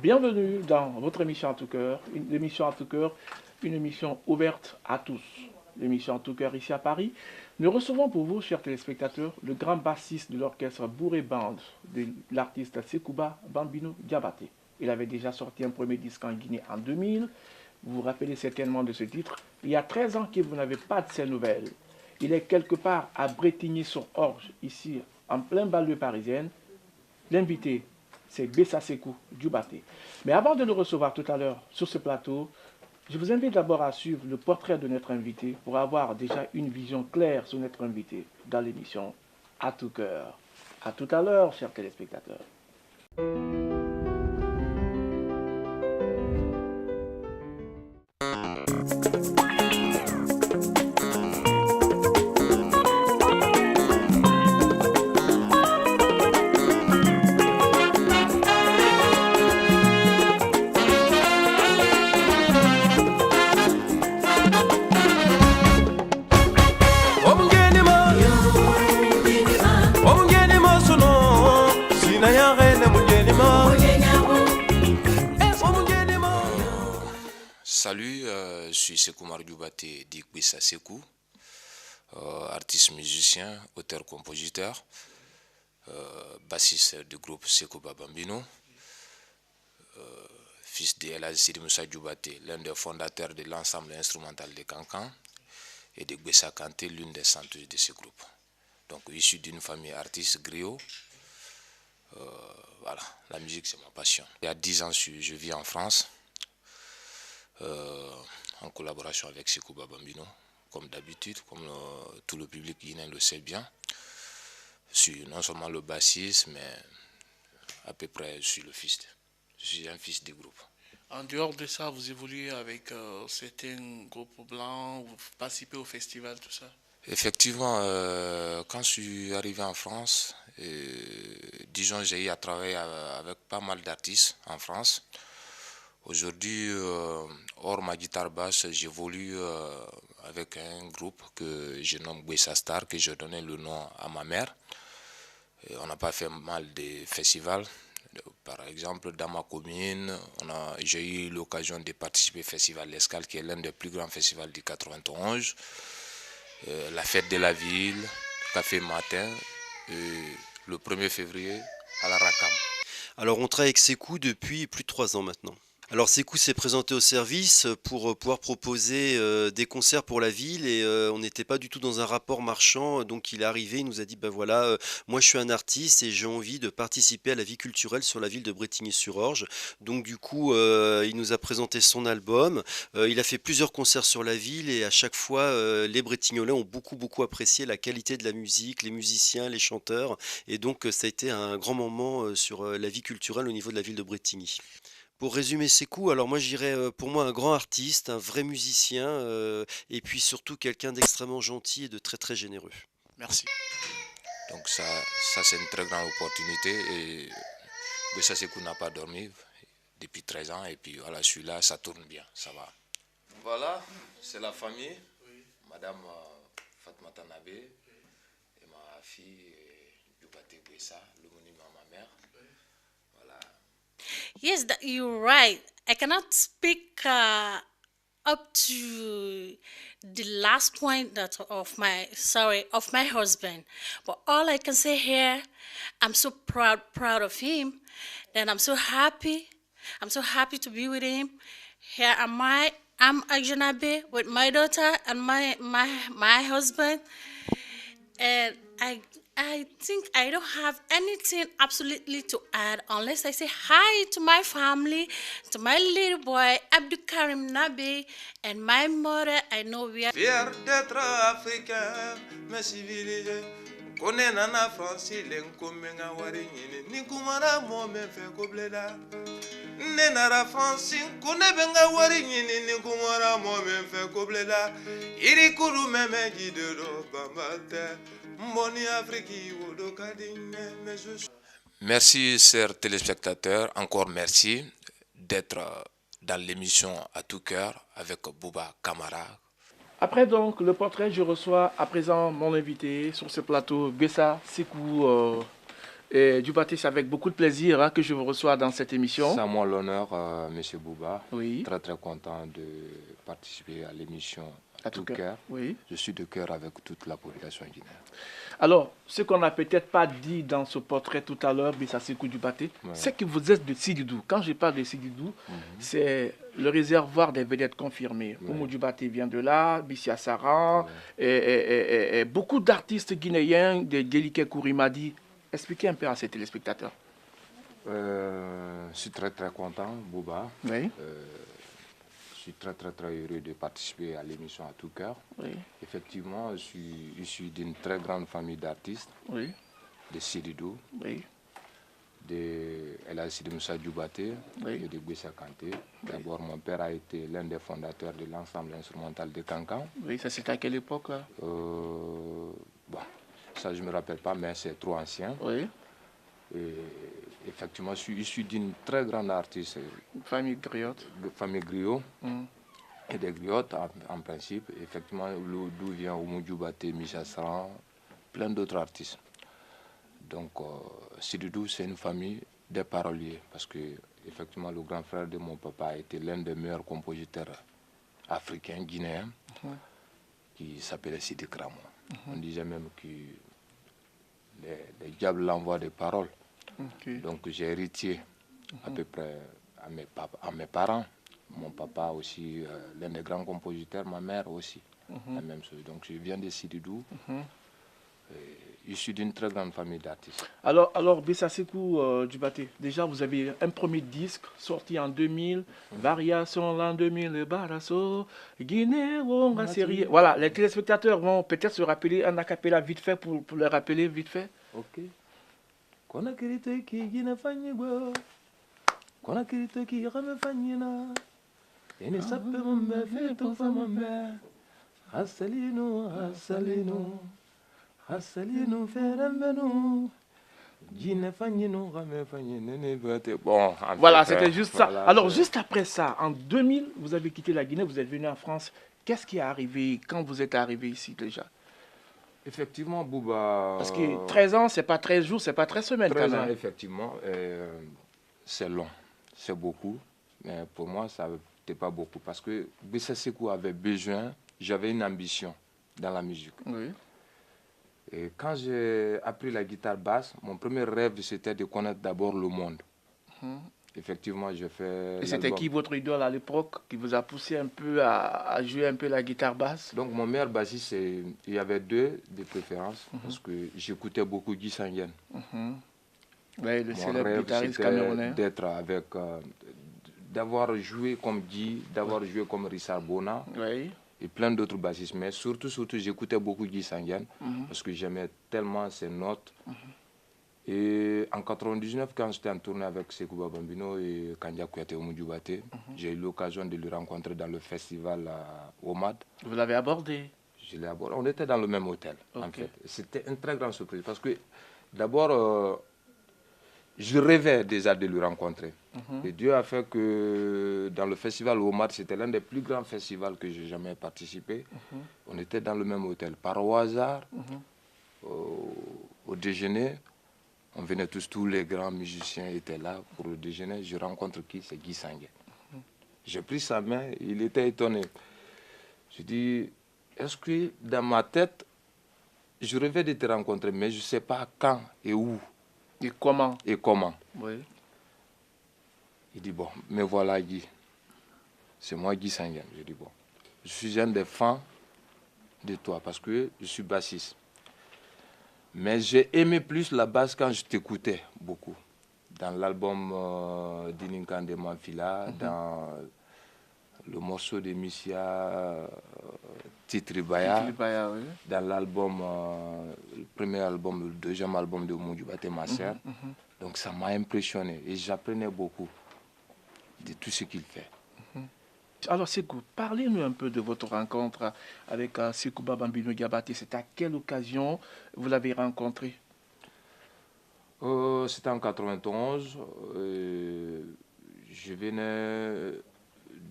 Bienvenue dans votre émission En tout cœur, une émission En tout cœur, une émission ouverte à tous. L'émission En tout cœur ici à Paris. Nous recevons pour vous, chers téléspectateurs, le grand bassiste de l'orchestre Bourré Band, de l'artiste Sekouba Bambino Diabaté. Il avait déjà sorti un premier disque en Guinée en 2000. Vous vous rappelez certainement de ce titre. Il y a 13 ans que vous n'avez pas de ses nouvelles. Il est quelque part à Bretigny-sur-Orge, ici en plein banlieue parisienne. L'invité, c'est Bessa Sekou Diabaté. Mais avant de le recevoir tout à l'heure sur ce plateau, je vous invite d'abord à suivre le portrait de notre invité pour avoir déjà une vision claire sur notre invité dans l'émission À tout cœur. À tout à l'heure, chers téléspectateurs. Salut, je suis Sekou Diabaté dit Bessa Sekou, artiste musicien, auteur-compositeur, bassiste du groupe Sekouba Bambino, fils de El Hadji Sidi Moussa Diabaté, l'un des fondateurs de l'ensemble instrumental de Cancan, et de Bessa Kanté, l'une des chanteuses de ce groupe. Donc issu d'une famille artiste griot. Voilà, la musique c'est ma passion. Il y a 10 ans, je vis en France. En collaboration avec Sekouba Bambino, comme d'habitude, comme tout le public guinéen le sait bien. Je suis non seulement le bassiste, mais à peu près je suis un fils du groupe. En dehors de ça, vous évoluez avec certains groupes blancs, vous participez au festival, tout ça? Effectivement, quand je suis arrivé en France, disons j'ai eu à travailler avec pas mal d'artistes en France. Aujourd'hui, hors ma guitare basse, j'évolue avec un groupe que je nomme Bessa Star, que j'ai donné le nom à ma mère. Et on n'a pas fait mal de festivals. Par exemple, dans ma commune, j'ai eu l'occasion de participer au Festival L'Escale, qui est l'un des plus grands festivals du 91. La fête de la ville, Café Matin, le 1er février à la Rakam. Alors on travaille avec Sekou depuis plus de 3 ans maintenant. Alors Sekou s'est présenté au service pour pouvoir proposer des concerts pour la ville et on n'était pas du tout dans un rapport marchand, donc il est arrivé, il nous a dit ben voilà, moi je suis un artiste et j'ai envie de participer à la vie culturelle sur la ville de Bretigny-sur-Orge. Donc du coup il nous a présenté son album, il a fait plusieurs concerts sur la ville et à chaque fois les Bretignolais ont beaucoup apprécié la qualité de la musique, les musiciens, les chanteurs et donc ça a été un grand moment sur la vie culturelle au niveau de la ville de Bretigny. Pour résumer Sekou, alors moi je dirais pour moi un grand artiste, un vrai musicien et puis surtout quelqu'un d'extrêmement gentil et de très généreux. Merci. Donc ça c'est une très grande opportunité et Bessa Sekou n'a pas dormi depuis 13 ans et puis voilà, celui-là ça tourne bien, ça va. Voilà, c'est la famille, oui. Madame Fatmata Nabé et ma fille Diabaté Bessa, le monument à ma mère. Voilà. Yes, you're right. I cannot speak up to the last point of my husband. But all I can say here, I'm so proud of him, and I'm so happy. I'm so happy to be with him. Here am I. I'm Ajanabe with my daughter and my husband, and I think I don't have anything absolutely to add unless I say hi to my family, to my little boy Abdou Karim Nabi, and my mother. I know we are fier d'être africain, mais civilisé. Kone nana France lenkomenga wari nyini nikumara mo me fe kobleda ne nara France kone benga wari nyini nikumara mo me fe kobleda iri kuru meme gidero bambate mboni Afriki wodo kadine mezo. Merci chers téléspectateurs, encore merci d'être dans l'émission À tout cœur avec Bouba Camara. Après donc le portrait, je reçois à présent mon invité sur ce plateau, Bessa Sekou Djubaté. C'est avec beaucoup de plaisir que je vous reçois dans cette émission. C'est à moi l'honneur, Monsieur Bouba. Oui. Très très content de participer à l'émission À tout cœur. Oui. Je suis de cœur avec toute la population guinéenne. Alors, ce qu'on n'a peut-être pas dit dans ce portrait tout à l'heure, Bessa Sekou Djubaté, c'est que vous êtes de Sididou. Quand je parle de Sididou, c'est le réservoir des vedettes confirmées. Oumou Djubaté vient de là, Bissia Saran, et beaucoup d'artistes guinéens, de Déliké Kourimadi. Expliquez un peu à ces téléspectateurs. Je suis très très content, Bouba. Oui. Je suis très heureux de participer à l'émission À tout cœur. Oui. Effectivement, je suis issu d'une très grande famille d'artistes, Oui. de Sididou, Oui. de El Hadji Moussa Djubaté Oui. et de Bessa Kanté. D'abord, mon père a été l'un des fondateurs de l'ensemble instrumental de Cancan. Oui, ça c'était à quelle époque là? Bon, ça je ne me rappelle pas, mais c'est trop ancien. Oui. Et effectivement, je suis issu d'une très grande artiste, Famille griotte. famille griot, et des griottes en principe. Effectivement, d'où vient Oumou Djubaté, Micha Saran, plein d'autres artistes. Donc, Sididou, c'est une famille des paroliers, parce que effectivement, le grand frère de mon papa a été l'un des meilleurs compositeurs africains, guinéens, qui s'appelait Sidi Kramo. On disait même que les diables l'envoient des paroles. Donc j'ai hérité à peu près à mes parents. Mon papa aussi, l'un des grands compositeurs, ma mère aussi, la même chose. Donc je viens de Sididou, issu d'une très grande famille d'artistes. Alors Bessa Sekou Djubaté, déjà vous avez un premier disque sorti en 2000, Variation l'an 2000, le Barasso, Guinée, Wonga, série. Voilà, les téléspectateurs vont peut-être se rappeler un acapella vite fait pour le rappeler vite fait. Ok. Kona kirito ki Guinée fanyigwa, kona kirito ki rame fanyina, ene sape mambe feto fa mambe, hasalino hasalino. Bon, voilà, c'était juste ça. Alors, juste après ça, en 2000, vous avez quitté la Guinée, vous êtes venu en France. Qu'est-ce qui est arrivé quand vous êtes arrivé ici déjà? Effectivement, Bouba... Parce que 13 ans, c'est pas 13 jours, c'est pas 13 semaines 13 quand ans, même. effectivement, c'est long, c'est beaucoup. Mais pour moi, ça n'était pas beaucoup. Parce que Bessa Sekou avait besoin, j'avais une ambition dans la musique. Oui. Et quand j'ai appris la guitare basse, mon premier rêve, c'était de connaître d'abord le monde. Effectivement, j'ai fait... Et c'était qui votre idole à l'époque qui vous a poussé un peu à jouer un peu la guitare basse? Donc mon meilleur bassiste, il y avait deux de préférence, parce que j'écoutais beaucoup Guy Sanguien. Oui, le célèbre guitariste camerounais. D'être avec... d'avoir joué comme Guy, d'avoir joué comme Richard Bona. Oui. Et plein d'autres bassistes. Mais surtout, j'écoutais beaucoup Guy Sanguien parce que j'aimais tellement ses notes. Et en 99, quand j'étais en tournée avec Sekou Bambino et Kandia Kouyaté Oumou Djubaté, j'ai eu l'occasion de le rencontrer dans le festival au MAD. Vous l'avez abordé? Je l'ai abordé. On était dans le même hôtel, en fait. C'était une très grande surprise parce que d'abord, je rêvais déjà de le rencontrer. Et Dieu a fait que dans le festival Omar, c'était l'un des plus grands festivals que j'ai jamais participé. On était dans le même hôtel. Par au hasard, au déjeuner, on venait tous les grands musiciens étaient là pour le déjeuner. Je rencontre qui? C'est Guy Sanguien. J'ai pris sa main, il était étonné. Je dis, est-ce que dans ma tête, je rêvais de te rencontrer, mais je ne sais pas quand et où. Et comment? Et comment. Oui. Il dit, bon, mais voilà Guy. C'est moi Guy Sanguien. Je dis, bon, je suis un des fans de toi parce que je suis bassiste. Mais j'ai aimé plus la basse quand je t'écoutais beaucoup. Dans l'album Dininkan de Manfila, dans le morceau de Missia, Titribaya, Titribaya, oui. dans l'album, le premier album, le deuxième album de Moudjoubaté Masser. Donc ça m'a impressionné et j'apprenais beaucoup de tout ce qu'il fait. Alors Sékou, parlez-nous un peu de votre rencontre avec Sekouba Bambino Diabaté. C'est à quelle occasion vous l'avez rencontré? C'était en 91. Je venais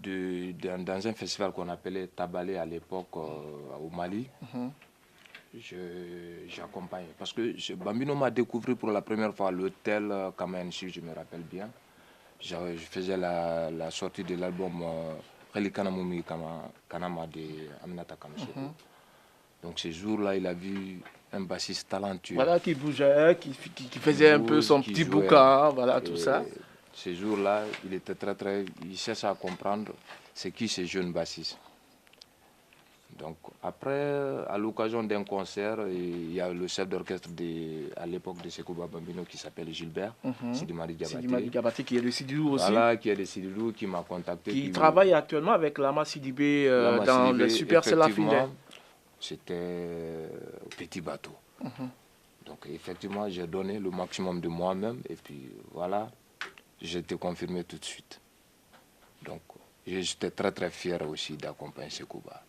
dans un festival qu'on appelait Tabalé à l'époque au Mali. J'accompagnais. Parce que Bambino m'a découvert pour la première fois à l'hôtel Kamen, si je me rappelle bien. Je faisais la sortie de l'album Khali Kanamumi Kanama de Aminata Kamsoko. Donc ce jour-là, il a vu un bassiste talentueux. Voilà, qui bougeait, qui faisait un peu son petit boucan, voilà, tout ça. Ce jour-là, il était il cherchait à comprendre c'est qui ces jeunes bassistes. Donc après, à l'occasion d'un concert, il y a le chef d'orchestre à l'époque de Sekouba Bambino qui s'appelle Gilbert, Sidimari Diabaté. Sidimari Diabaté qui est de Sidilou aussi. Voilà, qui est de Sidilou, qui m'a contacté. Qui travaille actuellement avec Lama Sidibé dans le Super Selafine. C'était Petit Bateau. Donc effectivement, j'ai donné le maximum de moi-même et puis voilà, j'ai été confirmé tout de suite. Donc j'étais très fier aussi d'accompagner Sekouba.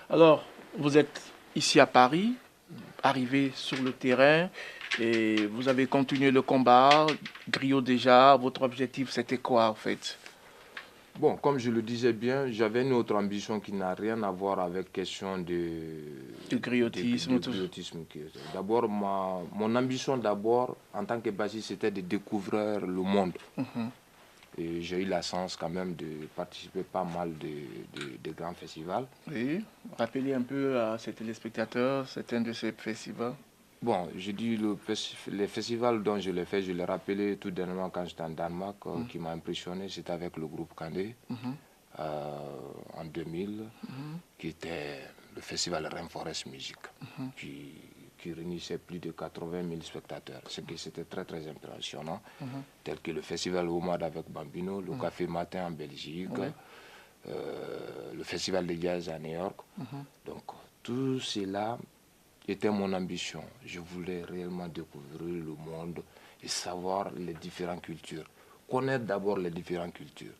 Alors, vous êtes ici à Paris, arrivé sur le terrain et vous avez continué le combat. Griot déjà, votre objectif c'était quoi en fait? Bon, comme je le disais bien, j'avais une autre ambition qui n'a rien à voir avec question de griotisme. D'abord, mon ambition d'abord en tant que bassiste, c'était de découvrir le monde. Et j'ai eu la chance quand même de participer pas mal de grands festivals. Oui, rappelez un peu à ces téléspectateurs certains de ces festivals. Bon, je dis les festivals dont je l'ai fait, je l'ai rappelé tout dernièrement quand j'étais en Danemark, qui m'a impressionné, c'était avec le groupe Kandé en 2000, qui était le festival Rainforest Music, qui réunissait plus de 80 000 spectateurs, ce qui c'était très impressionnant, tel que le festival Omad avec Bambino, le Café Matin en Belgique, le festival de jazz à New York. Donc tout cela était mon ambition. Je voulais réellement découvrir le monde et savoir les différentes cultures. Connaître d'abord les différentes cultures.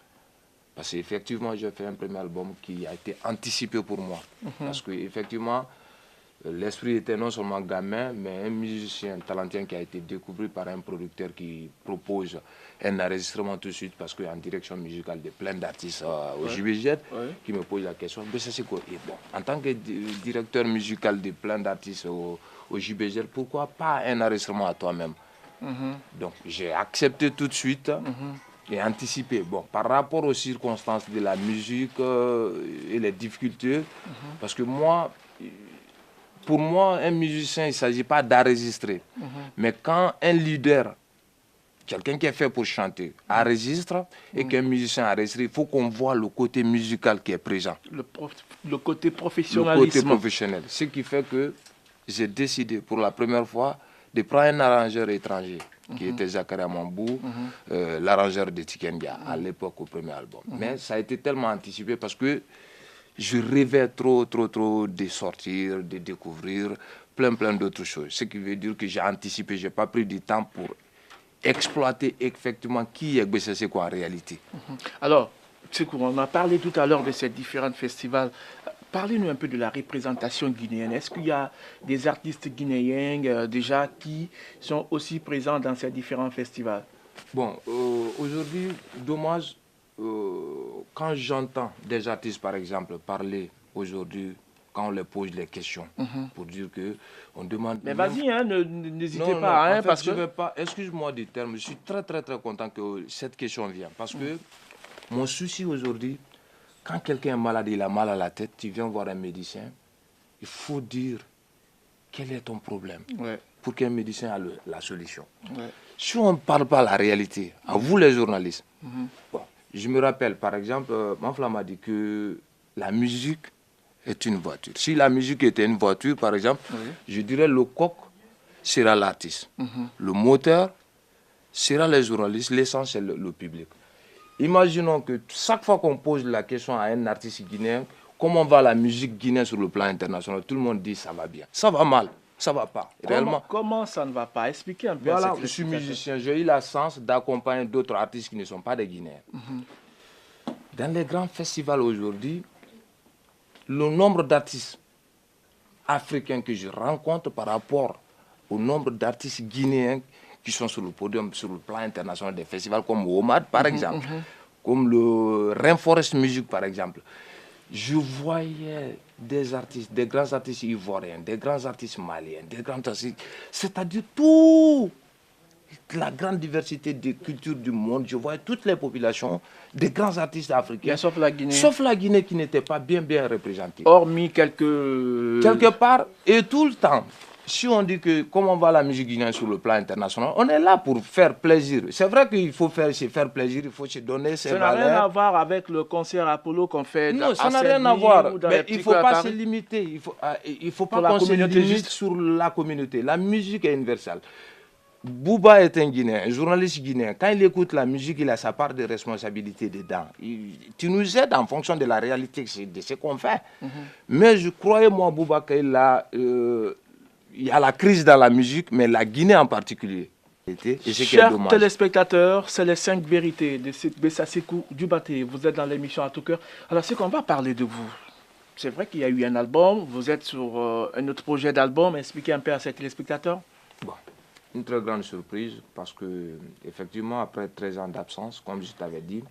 Parce qu'effectivement, j'ai fait un premier album qui a été anticipé pour moi. Parce qu'effectivement, l'esprit était non seulement gamin, mais un musicien talentueux qui a été découvert par un producteur qui propose un enregistrement tout de suite, parce qu'en direction musicale de plein d'artistes au JBZ, qui me pose la question, mais ça c'est quoi? Et bon, en tant que directeur musical de plein d'artistes au JBZ, pourquoi pas un enregistrement à toi-même? Donc j'ai accepté tout de suite et anticipé. Bon, par rapport aux circonstances de la musique et les difficultés, parce que pour moi, un musicien, il ne s'agit pas d'enregistrer. Mais quand un leader, quelqu'un qui est fait pour chanter, enregistre et qu'un musicien enregistre, il faut qu'on voit le côté musical qui est présent. Le côté professionnalisme. Le côté professionnel. Ce qui fait que j'ai décidé pour la première fois de prendre un arrangeur étranger, qui était Zakaria Mambou, l'arrangeur de Tikendia, à l'époque au premier album. Mais ça a été tellement anticipé parce que je rêvais trop de sortir, de découvrir plein d'autres choses. Ce qui veut dire que j'ai anticipé, je n'ai pas pris du temps pour exploiter effectivement qui est BCC quoi en réalité. Alors, on a parlé tout à l'heure de ces différents festivals. Parlez-nous un peu de la représentation guinéenne. Est-ce qu'il y a des artistes guinéens déjà qui sont aussi présents dans ces différents festivals? Bon, aujourd'hui, dommage. Quand j'entends des artistes, par exemple, parler aujourd'hui, quand on leur pose les questions, pour dire que on demande... Mais vas-y, hein, n'hésitez pas. En fait, je vais pas... Excuse-moi du terme, je suis très content que cette question vienne. Parce que mon souci aujourd'hui, quand quelqu'un est malade, il a mal à la tête, tu viens voir un médecin, il faut dire quel est ton problème pour qu'un médecin ait la solution. Si on ne parle pas la réalité, à vous les journalistes, bon, je me rappelle, par exemple, Manfla m'a dit que la musique est une voiture. Si la musique était une voiture, par exemple, je dirais le coq sera l'artiste. Le moteur sera les journalistes, l'essentiel, le public. Imaginons que chaque fois qu'on pose la question à un artiste guinéen, comment va la musique guinéenne sur le plan international? Tout le monde dit ça va bien. Ça va mal, ça va pas. Réellement. Comment ça ne va pas? Expliquez un peu. Voilà, je suis musicien, j'ai eu la chance d'accompagner d'autres artistes qui ne sont pas des Guinéens. Dans les grands festivals aujourd'hui, le nombre d'artistes africains que je rencontre par rapport au nombre d'artistes guinéens qui sont sur le podium, sur le plan international des festivals comme Omad par exemple, comme le Rainforest Music par exemple, je voyais des artistes, des grands artistes ivoiriens, des grands artistes maliens, des grands artistes, c'est-à-dire tout, la grande diversité des cultures du monde. Je voyais toutes les populations, des grands artistes africains. Sauf la Guinée. Sauf la Guinée qui n'était pas bien représentée. Hormis quelques... Quelque part, et tout le temps. Si on dit que comment va la musique guinéenne sur le plan international, on est là pour faire plaisir. C'est vrai qu'il faut se faire plaisir, il faut se donner ses valeurs. Ça n'a rien à voir avec le concert Apollo qu'on fait. Non, ça n'a rien à voir. Mais il ne faut pas se limiter. Il faut pas qu'on se limite sur la communauté. La musique est universelle. Bouba est un Guinéen, un journaliste guinéen. Quand il écoute la musique, il a sa part de responsabilité dedans. Tu nous aides en fonction de la réalité de ce qu'on fait. Mais je croyais, moi, Bouba, qu'il y a la crise dans la musique, mais la Guinée en particulier. Chers téléspectateurs, c'est les 5 vérités de Bessa Sekou Dioubaté. Vous êtes dans l'émission À tout cœur. Alors, c'est qu'on va parler de vous. C'est vrai qu'il y a eu un album, vous êtes sur un autre projet d'album. Expliquez un peu à ces téléspectateurs. Bon. Une très grande surprise parce que, effectivement, après 13 ans d'absence, comme je t'avais dit,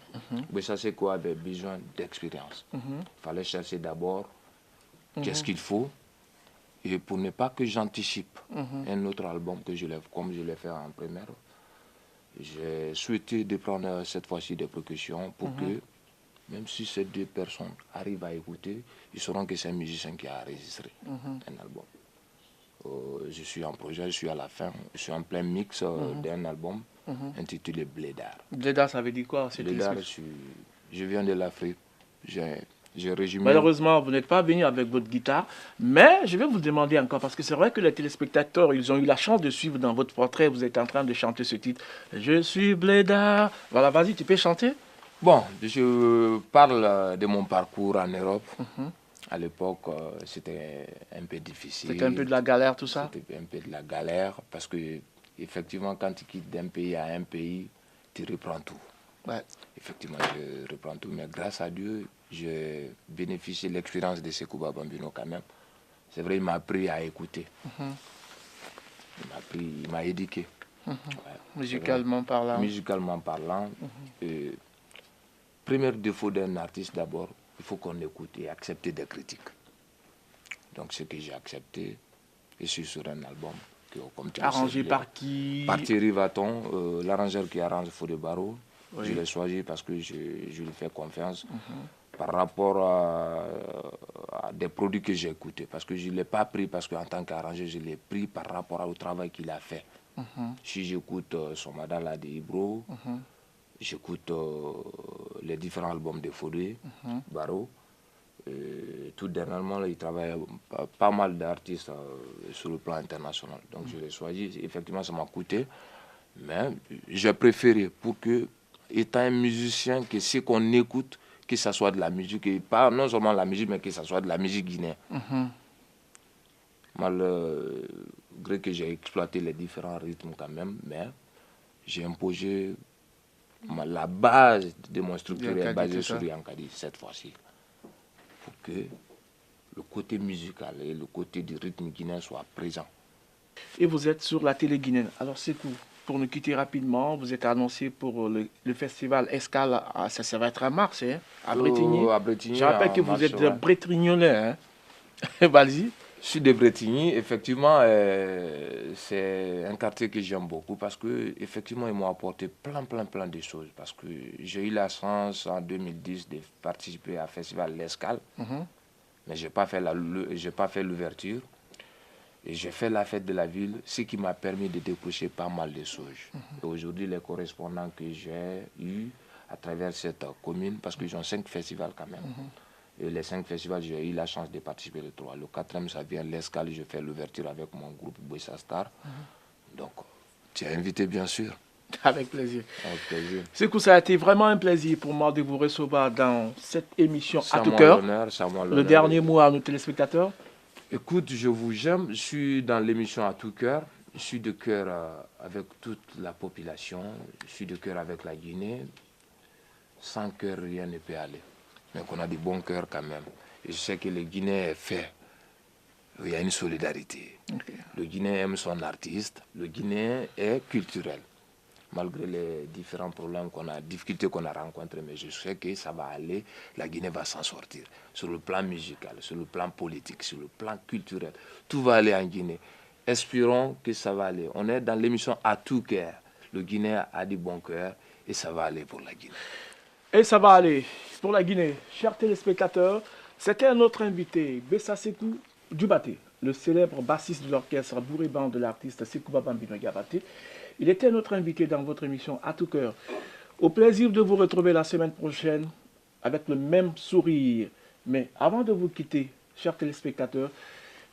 Bessa Sekou avait besoin d'expérience. Il fallait chercher d'abord qu'est-ce qu'il faut. Et pour ne pas que j'anticipe un autre album que je lève, comme je l'ai fait en première, j'ai souhaité de prendre cette fois-ci des précautions pour que, même si ces 2 personnes arrivent à écouter, ils sauront que c'est un musicien qui a enregistré un album. Je suis en projet, je suis à la fin, je suis en plein mix d'un album intitulé Blédard. Blédard, ça veut dire quoi? Blédard, je viens de l'Afrique, j'ai résumé. Malheureusement, vous n'êtes pas venu avec votre guitare, mais je vais vous demander encore, parce que c'est vrai que les téléspectateurs, ils ont eu la chance de suivre dans votre portrait, vous êtes en train de chanter ce titre. Je suis Blédard. Voilà, vas-y, tu peux chanter? Bon, je parle de mon parcours en Europe. À l'époque, c'était un peu difficile. C'était un peu de la galère, tout ça? C'était un peu de la galère, parce que, effectivement, quand tu quittes d'un pays à un pays, tu reprends tout. Ouais. Effectivement, je reprends tout, mais grâce à Dieu, j'ai bénéficié de l'expérience de Sekou Bambino quand même. C'est vrai, il m'a appris à écouter. Il m'a éduqué. Ouais, musicalement parlant. Musicalement parlant. Premier défaut d'un artiste d'abord, il faut qu'on écoute et accepter des critiques. Donc ce que j'ai accepté, je suis sur un album. Comme arrangé par qui? Par Thierry Vaton, l'arrangeur qui arrange Fodé Barreau. Oui. Je l'ai choisi parce que je lui fais confiance par rapport à des produits que j'ai écoutés. Parce que je ne l'ai pas pris parce qu'en tant qu'arrangeur, je l'ai pris par rapport au travail qu'il a fait. Si j'écoute Somadala de Ibro, j'écoute les différents albums de Fodé Barreau. Tout dernièrement, il travaille pas mal d'artistes sur le plan international. Donc je l'ai choisi. Effectivement, ça m'a coûté. Mais j'ai préféré pour que, étant un musicien, que ce qu'on écoute, que ce soit de la musique, et pas non seulement la musique, mais que ce soit de la musique guinéenne. Malgré que j'ai exploité les différents rythmes quand même, mais j'ai imposé la base de mon structure est basée sur Yankadi cette fois-ci. Pour que le côté musical et le côté du rythme guinéen soient présents. Et vous êtes sur la télé guinéenne. Alors c'est cool. Pour nous quitter rapidement, vous êtes annoncé pour le festival Escale, ça va être en mars, hein, à Bretigny. Je rappelle que vous êtes Bretrignolais. Hein. Vas-y. Je suis de Bretigny. Effectivement, c'est un quartier que j'aime beaucoup parce que effectivement, ils m'ont apporté plein de choses. Parce que j'ai eu la chance en 2010 de participer au festival L'Escale. Mais je n'ai pas fait l'ouverture. Et j'ai fait la fête de la ville, ce qui m'a permis de décrocher pas mal de choses. Et aujourd'hui, les correspondants que j'ai eus à travers cette commune, parce qu'ils ont 5 festivals quand même. Et les 5 festivals, j'ai eu la chance de participer aux 3. Le 4e, ça vient l'Escale, je fais l'ouverture avec mon groupe Bessa Star. Donc, tu es invité, bien sûr. Avec plaisir. Avec plaisir. Sékou, ça a été vraiment un plaisir pour moi de vous recevoir dans cette émission C'est à à tout moi cœur. l'honneur, c'est à moi Le l'honneur. dernier mot à nos téléspectateurs. Écoute, je vous aime. Je suis dans l'émission à tout cœur. Je suis de cœur avec toute la population. Je suis de cœur avec la Guinée. Sans cœur, rien ne peut aller. Mais qu'on a des bons cœurs quand même. Et je sais que le Guinéen est fait. Il y a une solidarité. Le Guinéen aime son artiste. Le Guinéen est culturel. Malgré les différents problèmes qu'on a, difficultés qu'on a rencontrées, mais je sais que ça va aller, la Guinée va s'en sortir. Sur le plan musical, sur le plan politique, sur le plan culturel, tout va aller en Guinée. Espérons que ça va aller. On est dans l'émission à tout cœur. Le Guinéen a du bon cœur et ça va aller pour la Guinée. Et ça va aller pour la Guinée. Chers téléspectateurs, c'était un autre invité, Bessa Sékou Dioubate, le célèbre bassiste de l'orchestre Bouré-Band de l'artiste Sékou Bambino Diabaté. Il était notre invité dans votre émission à tout cœur. Au plaisir de vous retrouver la semaine prochaine avec le même sourire. Mais avant de vous quitter, chers téléspectateurs,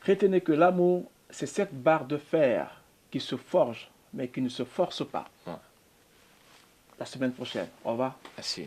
retenez que l'amour, c'est cette barre de fer qui se forge, mais qui ne se force pas. Ouais. La semaine prochaine. Au revoir. Merci.